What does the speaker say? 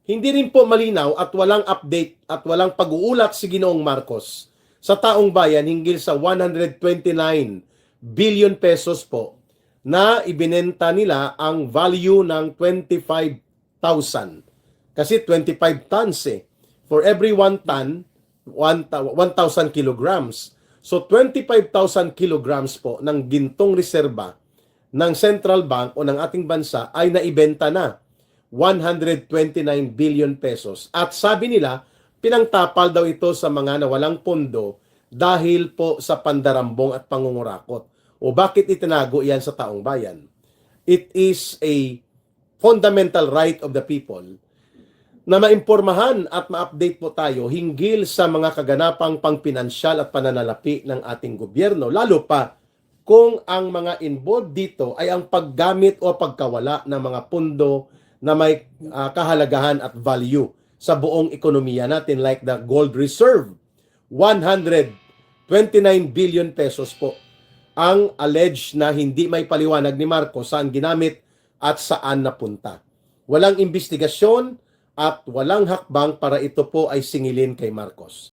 Hindi rin po malinaw at walang update at walang pag-uulat si Ginoong Marcos sa taong bayan hinggil sa 129 billion pesos po na ibinenta nila ang value ng 25,000. Kasi 25 tons eh. For every 1 ton, 1,000 kilograms. So 25,000 kilograms po ng gintong reserba ng Central Bank o ng ating bansa ay naibenta na 129 billion pesos. At sabi nila, pinangtapal daw ito sa mga nawalang pondo dahil po sa pandarambong at pangungurakot. O bakit itinago yan sa taong bayan? It is a fundamental right of the people na maimpormahan at ma-update po tayo hinggil sa mga kaganapang pangpinansyal at pananalapi ng ating gobyerno. Lalo pa kung ang mga involved dito ay ang paggamit o pagkawala ng mga pondo na may kahalagahan at value sa buong ekonomiya natin like the gold reserve. 129 billion pesos po ang alleged na hindi may paliwanag ni Marcos saan ginamit at saan napunta. Walang investigasyon at walang hakbang para ito po ay singilin kay Marcos.